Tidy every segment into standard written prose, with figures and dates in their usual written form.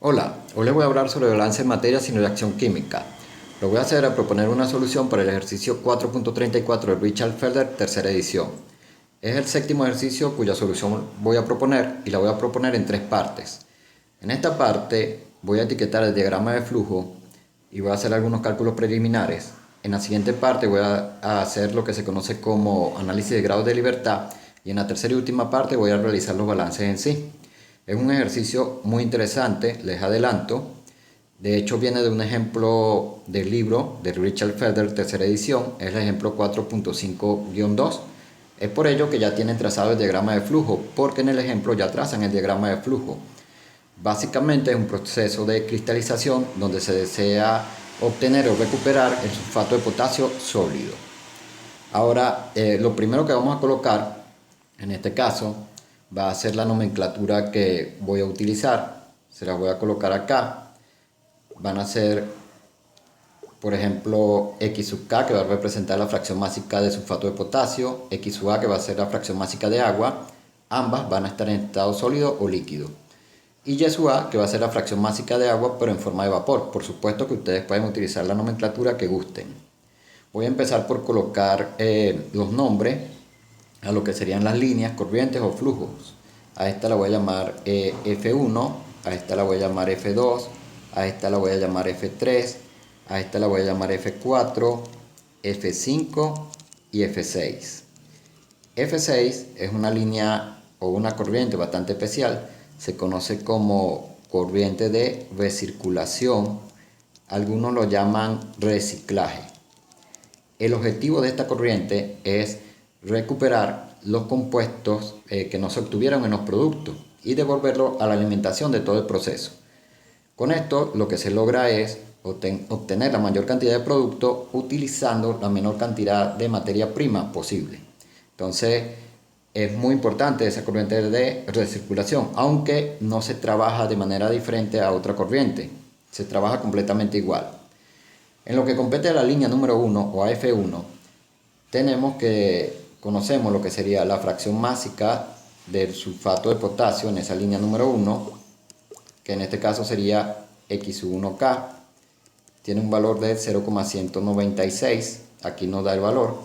Hola, hoy les voy a hablar sobre balance de materias sin reacción química. Lo voy a hacer a proponer una solución para el ejercicio 4.34 de Richard Feldер, tercera edición. Es el séptimo ejercicio cuya solución voy a proponer y la voy a proponer en tres partes. En esta parte voy a etiquetar el diagrama de flujo y voy a hacer algunos cálculos preliminares. En la siguiente parte voy a hacer lo que se conoce como análisis de grados de libertad y en la tercera y última parte voy a realizar los balances en sí. Es un ejercicio muy interesante, les adelanto. De hecho viene de un ejemplo del libro de Richard Feldder, tercera edición, es el ejemplo 4.5-2. Es por ello que ya tienen trazado el diagrama de flujo, porque en el ejemplo ya trazan el diagrama de flujo. Básicamente es un proceso de cristalización donde se desea obtener o recuperar el sulfato de potasio sólido. Ahora, lo primero que vamos a colocar, en este caso, va a ser la nomenclatura que voy a utilizar. Se la voy a colocar acá. Van a ser, por ejemplo, X sub K, que va a representar la fracción másica de sulfato de potasio, X sub A, que va a ser la fracción másica de agua. Ambas van a estar en estado sólido o líquido. Y Y sub A, que va a ser la fracción másica de agua, pero en forma de vapor. Por supuesto que ustedes pueden utilizar la nomenclatura que gusten. Voy a empezar por colocar los nombres a lo que serían las líneas, corrientes o flujos. A esta la voy a llamar F1, a esta la voy a llamar F2, a esta la voy a llamar F3, a esta la voy a llamar F4, F5 y F6. F6 es una línea o una corriente bastante especial, se conoce como corriente de recirculación, algunos lo llaman reciclaje. El objetivo de esta corriente es recuperar los compuestos que no se obtuvieron en los productos y devolverlo a la alimentación de todo el proceso. Con esto lo que se logra es obtener la mayor cantidad de producto utilizando la menor cantidad de materia prima posible. Entonces es muy importante esa corriente de recirculación, aunque no se trabaja de manera diferente a otra corriente, se trabaja completamente igual. En lo que compete a la línea número 1 o a F1, conocemos lo que sería la fracción másica del sulfato de potasio en esa línea número 1, que en este caso sería X1K, tiene un valor de 0,196, aquí nos da el valor.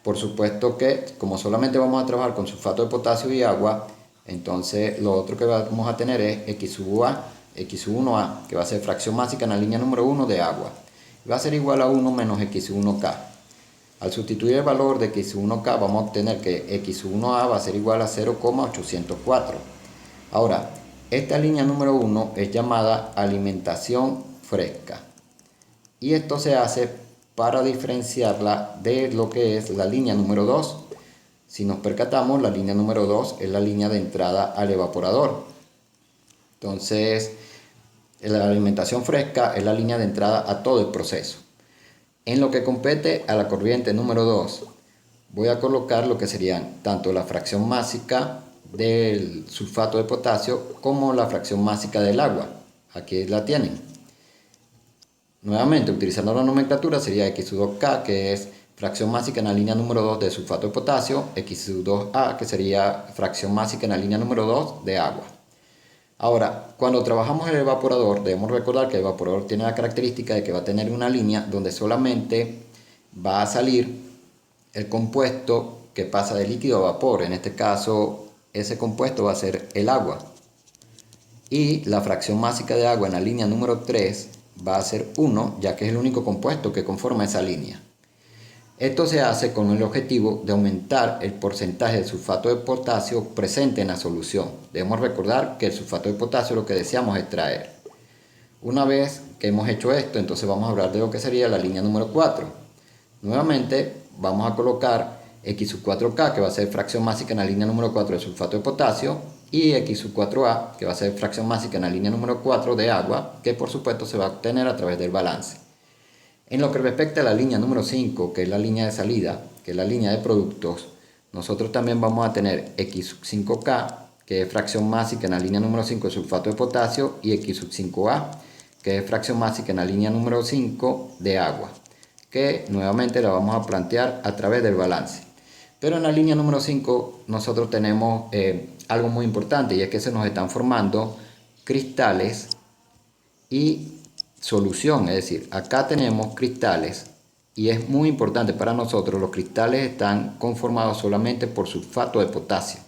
Por supuesto que como solamente vamos a trabajar con sulfato de potasio y agua, entonces lo otro que vamos a tener es X1A, X1A, que va a ser fracción másica en la línea número 1 de agua. Va a ser igual a 1 menos X1K. Al sustituir el valor de X1K vamos a obtener que X1A va a ser igual a 0,804. Ahora, esta línea número 1 es llamada alimentación fresca. Y esto se hace para diferenciarla de lo que es la línea número 2. Si nos percatamos, la línea número 2 es la línea de entrada al evaporador. Entonces, la alimentación fresca es la línea de entrada a todo el proceso. En lo que compete a la corriente número 2, voy a colocar lo que serían tanto la fracción másica del sulfato de potasio como la fracción másica del agua. Aquí la tienen. Nuevamente, utilizando la nomenclatura sería X2K, que es fracción másica en la línea número 2 de sulfato de potasio, X2A, que sería fracción másica en la línea número 2 de agua. Ahora, cuando trabajamos el evaporador, debemos recordar que el evaporador tiene la característica de que va a tener una línea donde solamente va a salir el compuesto que pasa de líquido a vapor. En este caso, ese compuesto va a ser el agua. Y la fracción másica de agua en la línea número 3 va a ser 1, ya que es el único compuesto que conforma esa línea. Esto se hace con el objetivo de aumentar el porcentaje de sulfato de potasio presente en la solución. Debemos recordar que el sulfato de potasio lo que deseamos extraer. Una vez que hemos hecho esto, entonces vamos a hablar de lo que sería la línea número 4. Nuevamente vamos a colocar X4K, que va a ser fracción másica en la línea número 4 de sulfato de potasio, y X4A, que va a ser fracción másica en la línea número 4 de agua, que por supuesto se va a obtener a través del balance. En lo que respecta a la línea número 5, que es la línea de salida, que es la línea de productos, nosotros también vamos a tener X5K, que es fracción másica en la línea número 5 de sulfato de potasio, y X5A, que es fracción másica en la línea número 5 de agua, que nuevamente la vamos a plantear a través del balance. Pero en la línea número 5 nosotros tenemos algo muy importante, y es que se nos están formando cristales y solución. Es decir, acá tenemos cristales y es muy importante para nosotros, los cristales están conformados solamente por sulfato de potasio.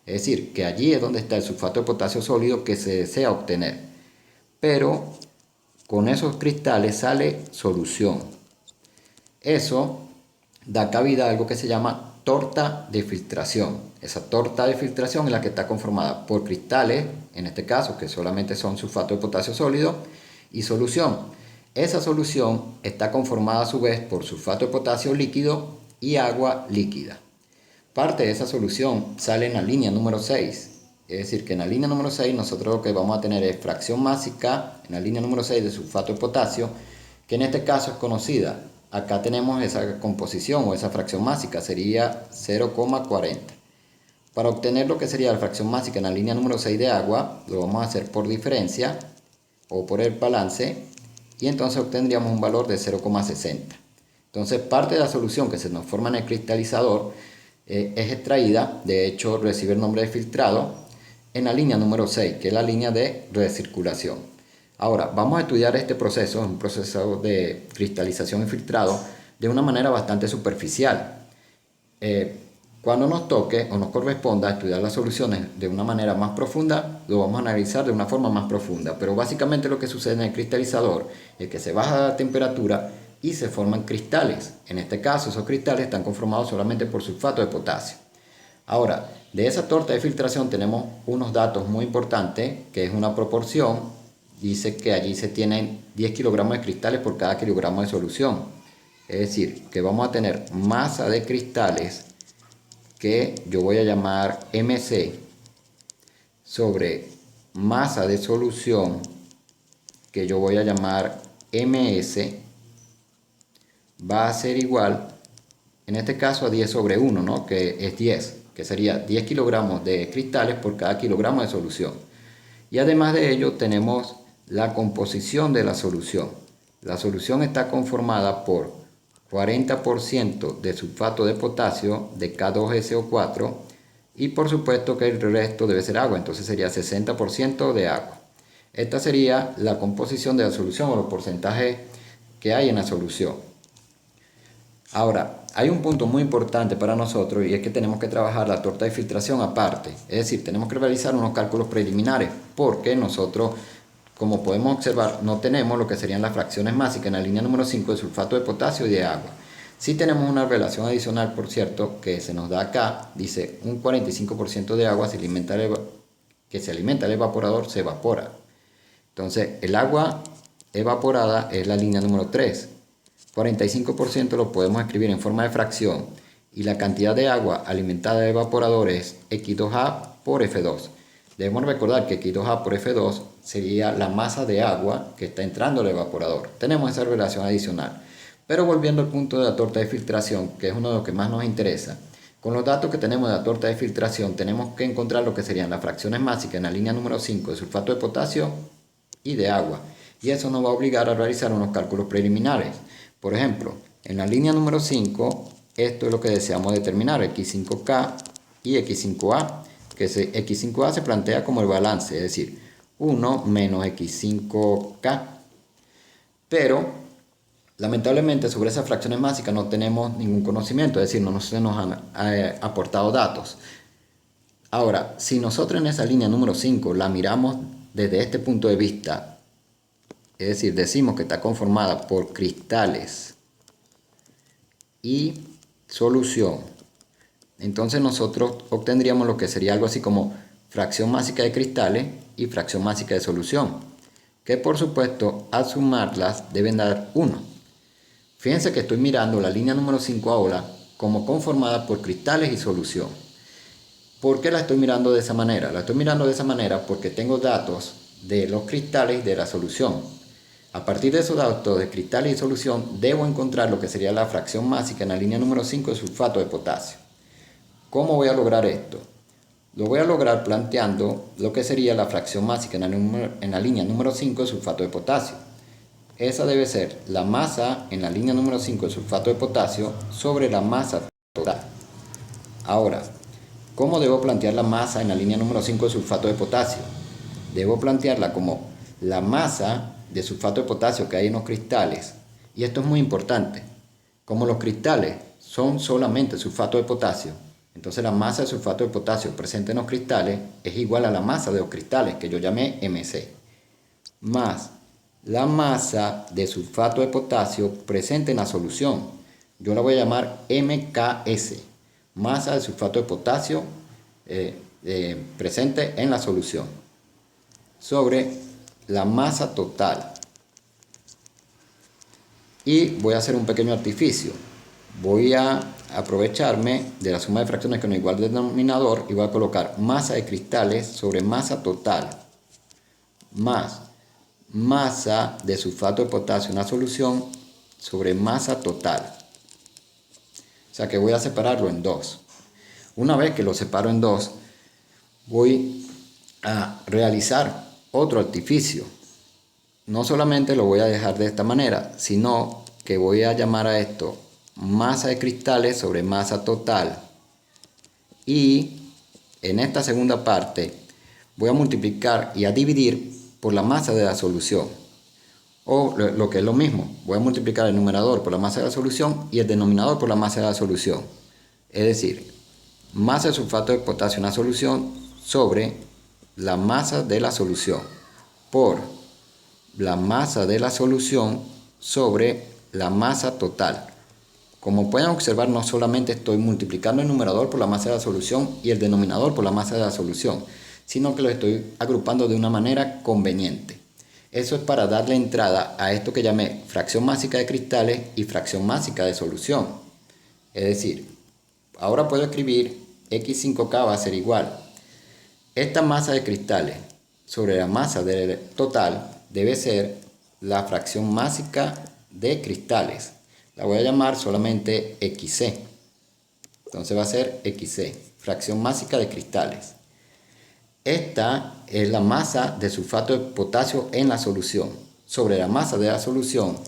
Es decir, que allí es donde está el sulfato de potasio sólido que se desea obtener. Pero con esos cristales sale solución. Eso da cabida a algo que se llama torta de filtración. Esa torta de filtración es la que está conformada por cristales, en este caso que solamente son sulfato de potasio sólido, y solución. Esa solución está conformada a su vez por sulfato de potasio líquido y agua líquida. Parte de esa solución sale en la línea número 6. Es decir, que en la línea número 6 nosotros lo que vamos a tener es fracción másica en la línea número 6 de sulfato de potasio, que en este caso es conocida. Acá tenemos esa composición o esa fracción másica, sería 0,40. Para obtener lo que sería la fracción másica en la línea número 6 de agua, lo vamos a hacer por diferencia o por el balance, y entonces obtendríamos un valor de 0,60. Entonces parte de la solución que se nos forma en el cristalizador es extraída, de hecho recibe el nombre de filtrado, en la línea número 6, que es la línea de recirculación. Ahora, vamos a estudiar este proceso, un proceso de cristalización y filtrado, de una manera bastante superficial. Cuando nos toque o nos corresponda estudiar las soluciones de una manera más profunda, lo vamos a analizar de una forma más profunda. Pero básicamente lo que sucede en el cristalizador es que se baja la temperatura y se forman cristales. En este caso, esos cristales están conformados solamente por sulfato de potasio. Ahora, de esa torta de filtración tenemos unos datos muy importantes, que es una proporción. Dice que allí se tienen 10 kilogramos de cristales por cada kilogramo de solución. Es decir, que vamos a tener masa de cristales que yo voy a llamar MC sobre masa de solución que yo voy a llamar MS va a ser igual, en este caso, a 10 sobre 1, ¿no? Que es 10, que sería 10 kilogramos de cristales por cada kilogramo de solución. Y además de ello tenemos la composición de la solución. La solución está conformada por 40% de sulfato de potasio de K2SO4 y por supuesto que el resto debe ser agua, entonces sería 60% de agua. Esta sería la composición de la solución o los porcentajes que hay en la solución. Ahora, hay un punto muy importante para nosotros y es que tenemos que trabajar la torta de filtración aparte. Es decir, tenemos que realizar unos cálculos preliminares porque nosotros, como podemos observar, no tenemos lo que serían las fracciones másicas en la línea número 5 de sulfato de potasio y de agua. Sí tenemos una relación adicional, por cierto, que se nos da acá. Dice un 45% de agua que se alimenta el evaporador se evapora. Entonces, el agua evaporada es la línea número 3. 45% lo podemos escribir en forma de fracción y la cantidad de agua alimentada al evaporador es X2A por F2. Debemos recordar que X2A por F2 sería la masa de agua que está entrando al evaporador. Tenemos esa relación adicional. Pero volviendo al punto de la torta de filtración, que es uno de los que más nos interesa, con los datos que tenemos de la torta de filtración tenemos que encontrar lo que serían las fracciones másicas en la línea número 5 de sulfato de potasio y de agua. Y eso nos va a obligar a realizar unos cálculos preliminares. Por ejemplo, en la línea número 5, esto es lo que deseamos determinar, X5K y X5A, que X5A se plantea como el balance, es decir, 1 menos X5K. Pero, lamentablemente, sobre esas fracciones básicas no tenemos ningún conocimiento, es decir, no se nos han aportado datos. Ahora, si nosotros en esa línea número 5 la miramos desde este punto de vista, es decir, decimos que está conformada por cristales y solución, entonces nosotros obtendríamos lo que sería algo así como fracción másica de cristales y fracción másica de solución, que por supuesto al sumarlas deben dar 1. Fíjense que estoy mirando la línea número 5 ahora como conformada por cristales y solución. ¿Por qué la estoy mirando de esa manera? La estoy mirando de esa manera porque tengo datos de los cristales y de la solución. A partir de esos datos de cristales y solución, debo encontrar lo que sería la fracción másica en la línea número 5 de sulfato de potasio. ¿Cómo voy a lograr esto? Lo voy a lograr planteando lo que sería la fracción másica en la línea número 5 de sulfato de potasio. Esa debe ser la masa en la línea número 5 de sulfato de potasio sobre la masa total. Ahora, ¿cómo debo plantear la masa en la línea número 5 de sulfato de potasio? Debo plantearla como la masa de sulfato de potasio que hay en los cristales, y esto es muy importante, como los cristales son solamente sulfato de potasio, entonces la masa de sulfato de potasio presente en los cristales es igual a la masa de los cristales, que yo llamé MC, más la masa de sulfato de potasio presente en la solución. Yo la voy a llamar MKS, masa de sulfato de potasio presente en la solución, sobre la masa total. Y voy a hacer un pequeño artificio. Voy a aprovecharme de la suma de fracciones con igual denominador y voy a colocar masa de cristales sobre masa total, más masa de sulfato de potasio en la solución sobre masa total. O sea que voy a separarlo en dos. Una vez que lo separo en dos, voy a realizar otro artificio. No solamente lo voy a dejar de esta manera, sino que voy a llamar a esto masa de cristales sobre masa total. Y en esta segunda parte voy a multiplicar y a dividir por la masa de la solución. O lo que es lo mismo, voy a multiplicar el numerador por la masa de la solución y el denominador por la masa de la solución. Es decir, masa de sulfato de potasio en la solución sobre la masa de la solución por la masa de la solución sobre la masa total. Como pueden observar, no solamente estoy multiplicando el numerador por la masa de la solución y el denominador por la masa de la solución, sino que lo estoy agrupando de una manera conveniente. Eso es para darle entrada a esto que llamé fracción másica de cristales y fracción másica de solución. Es decir, ahora puedo escribir X5K va a ser igual. Esta masa de cristales sobre la masa total debe ser la fracción másica de cristales. La voy a llamar solamente XC. Entonces va a ser XC, fracción másica de cristales. Esta es la masa de sulfato de potasio en la solución. Sobre la masa de la solución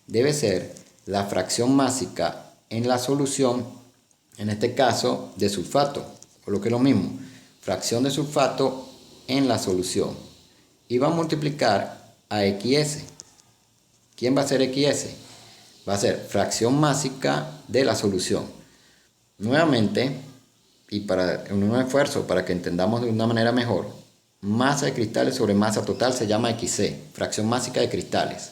debe ser la fracción másica en la solución, en este caso de sulfato, o lo que es lo mismo, fracción de sulfato en la solución. Y va a multiplicar a XS. ¿Quién va a ser XS? Va a ser fracción másica de la solución. Nuevamente, y para un esfuerzo para que entendamos de una manera mejor, masa de cristales sobre masa total se llama XC, fracción másica de cristales.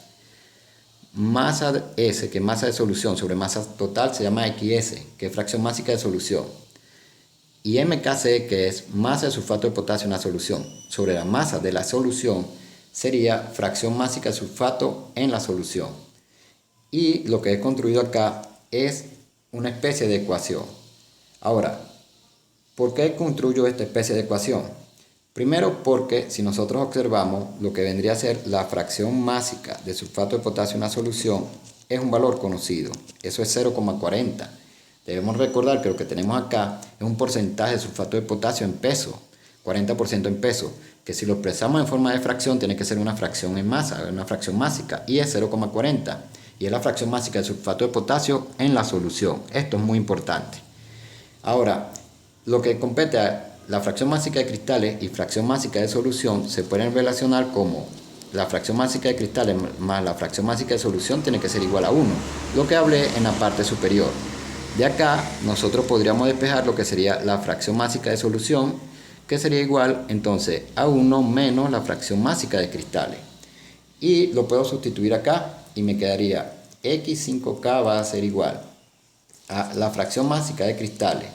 Masa S, que es masa de solución, sobre masa total se llama XS, que es fracción másica de solución. Y MKC, que es masa de sulfato de potasio en la solución, sobre la masa de la solución, sería fracción másica de sulfato en la solución. Y lo que he construido acá es una especie de ecuación. Ahora, ¿por qué construyo esta especie de ecuación? Primero porque si nosotros observamos lo que vendría a ser la fracción másica de sulfato de potasio en la solución es un valor conocido, eso es 0,40. Debemos recordar que lo que tenemos acá es un porcentaje de sulfato de potasio en peso, 40% en peso, que si lo expresamos en forma de fracción tiene que ser una fracción en masa, una fracción másica, y es 0,40. Y es la fracción másica de sulfato de potasio en la solución. Esto es muy importante. Ahora, lo que compete a la fracción másica de cristales y fracción másica de solución se pueden relacionar como la fracción másica de cristales más la fracción másica de solución tiene que ser igual a 1, lo que hablé en la parte superior. De acá nosotros podríamos despejar lo que sería la fracción másica de solución, que sería igual entonces a 1 menos la fracción másica de cristales. Y lo puedo sustituir acá y me quedaría X5K va a ser igual a la fracción másica de cristales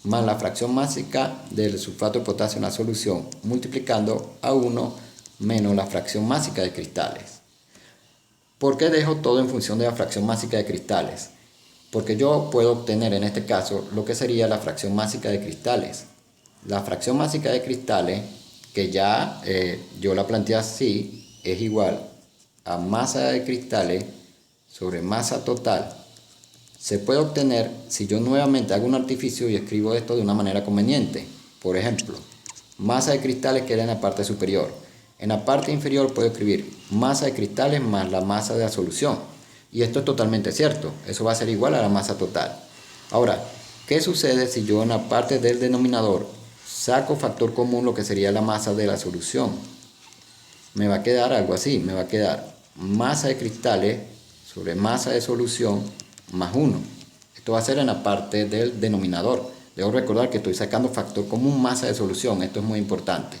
más la fracción másica del sulfato de potasio en la solución, multiplicando a 1 menos la fracción másica de cristales. ¿Por qué dejo todo en función de la fracción másica de cristales? Porque yo puedo obtener en este caso lo que sería la fracción másica de cristales. La fracción másica de cristales, que ya yo la planteé así, es igual a masa de cristales sobre masa total. Se puede obtener si yo nuevamente hago un artificio y escribo esto de una manera conveniente. Por ejemplo, masa de cristales queda en la parte superior. En la parte inferior puedo escribir masa de cristales más la masa de la solución. Y esto es totalmente cierto. Eso va a ser igual a la masa total. Ahora, ¿qué sucede si yo en la parte del denominador saco factor común lo que sería la masa de la solución? me va a quedar algo así, me va a quedar masa de cristales sobre masa de solución más 1. Esto va a ser en la parte del denominador. Debo recordar que estoy sacando factor común masa de solución, esto es muy importante.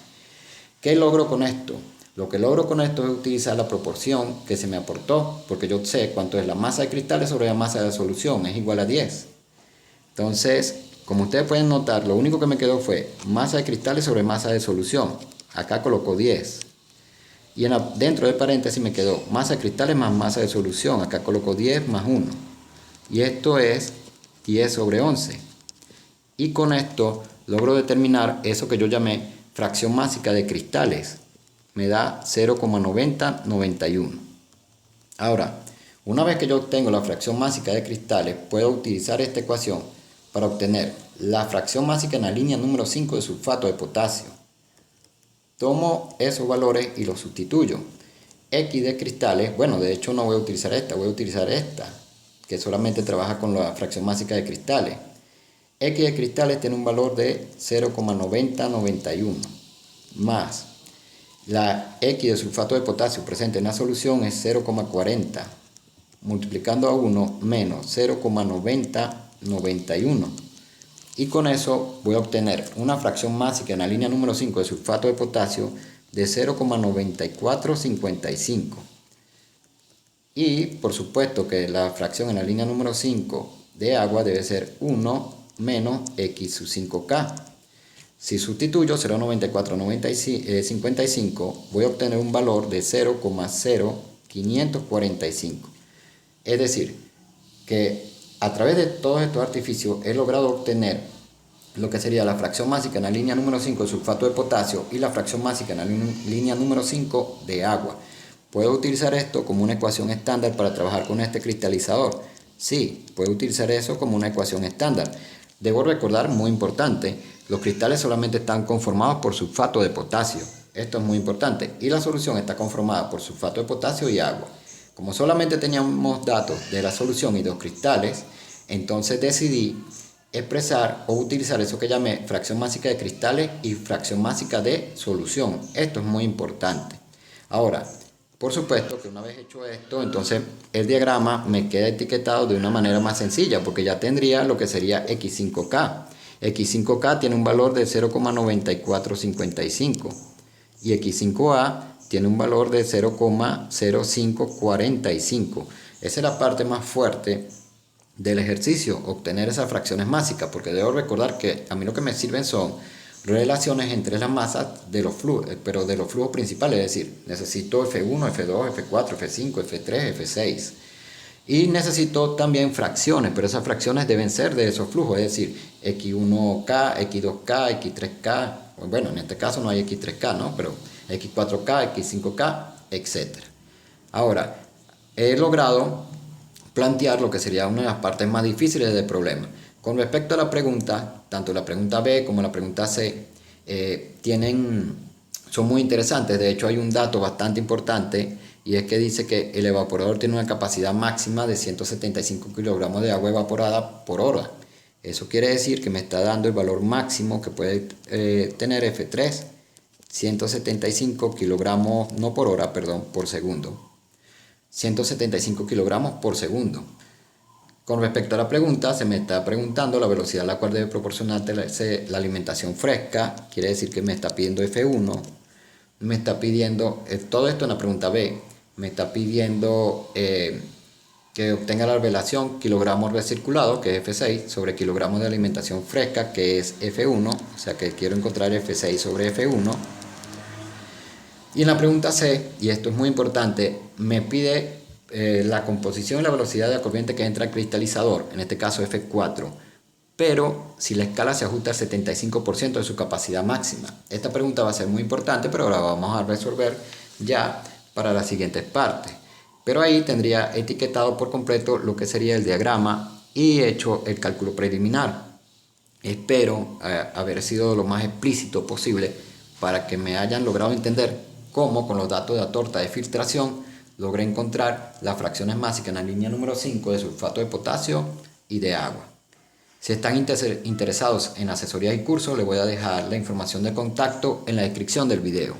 ¿Qué logro con esto? Lo que logro con esto es utilizar la proporción que se me aportó, porque yo sé cuánto es la masa de cristales sobre la masa de solución, es igual a 10. Entonces, como ustedes pueden notar, lo único que me quedó fue masa de cristales sobre masa de solución. Acá coloco 10. Y dentro del paréntesis me quedó masa de cristales más masa de solución. Acá coloco 10 más 1. Y esto es 10 sobre 11. Y con esto logro determinar eso que yo llamé fracción másica de cristales. Me da 0,9091. Ahora, una vez que yo obtengo la fracción másica de cristales, puedo utilizar esta ecuación para obtener la fracción másica en la línea número 5 de sulfato de potasio. Tomo esos valores y los sustituyo. X de cristales, bueno, de hecho no voy a utilizar esta, voy a utilizar esta, que solamente trabaja con la fracción másica de cristales. X de cristales tiene un valor de 0,9091 más la X de sulfato de potasio presente en la solución es 0,40 multiplicando a 1 menos 0,9091 y con eso voy a obtener una fracción másica en la línea número 5 de sulfato de potasio de 0,9455 y por supuesto que la fracción en la línea número 5 de agua debe ser 1 menos X sub 5K. Si sustituyo 0,9455 voy a obtener un valor de 0,0545. Es decir, que a través de todos estos artificios he logrado obtener lo que sería la fracción másica en la línea número 5 de sulfato de potasio y la fracción másica en la línea número 5 de agua. ¿Puedo utilizar esto como una ecuación estándar para trabajar con este cristalizador? Sí, puedo utilizar eso como una ecuación estándar. Debo recordar, muy importante, los cristales solamente están conformados por sulfato de potasio. Esto es muy importante. Y la solución está conformada por sulfato de potasio y agua. Como solamente teníamos datos de la solución y de los cristales, entonces decidí expresar o utilizar eso que llamé fracción másica de cristales y fracción másica de solución. Esto es muy importante. Ahora, por supuesto que una vez hecho esto, entonces el diagrama me queda etiquetado de una manera más sencilla porque ya tendría lo que sería X5K. X5K tiene un valor de 0,9455 y X5A tiene un valor de 0,0545. Esa es la parte más fuerte del ejercicio, obtener esas fracciones mágicas, porque debo recordar que a mí lo que me sirven son relaciones entre las masas de los flujos, pero de los flujos principales, es decir, necesito F1, F2, F4, F5, F3, F6. Y necesito también fracciones, pero esas fracciones deben ser de esos flujos, es decir, X1K, X2K, X3K, bueno, en este caso no hay X3K, ¿no? Pero X4K, X5K, etc. Ahora, he logrado plantear lo que sería una de las partes más difíciles del problema. Con respecto a la pregunta, tanto la pregunta B como la pregunta C son muy interesantes. De hecho, hay un dato bastante importante y es que dice que el evaporador tiene una capacidad máxima de 175 kilogramos de agua evaporada por hora. Eso quiere decir que me está dando el valor máximo que puede tener F3, 175 kilogramos, no por hora, perdón, por segundo. 175 kilogramos por segundo. Con respecto a la pregunta, se me está preguntando la velocidad a la cual debe proporcionarse la alimentación fresca. Quiere decir que me está pidiendo F1. Me está pidiendo, todo esto en la pregunta B, me está pidiendo que obtenga la relación kilogramos recirculados, que es F6, sobre kilogramos de alimentación fresca, que es F1. O sea que quiero encontrar F6 sobre F1. Y en la pregunta C, y esto es muy importante, me pide la composición y la velocidad de la corriente que entra al cristalizador, en este caso F4, pero si la escala se ajusta al 75% de su capacidad máxima. Esta pregunta va a ser muy importante, pero ahora vamos a resolver ya para las siguientes partes. Pero ahí tendría etiquetado por completo lo que sería el diagrama y hecho el cálculo preliminar. Espero haber sido lo más explícito posible para que me hayan logrado entender cómo con los datos de la torta de filtración logré encontrar las fracciones mágicas en la línea número 5 de sulfato de potasio y de agua. Si están interesados en asesoría y cursos, les voy a dejar la información de contacto en la descripción del video.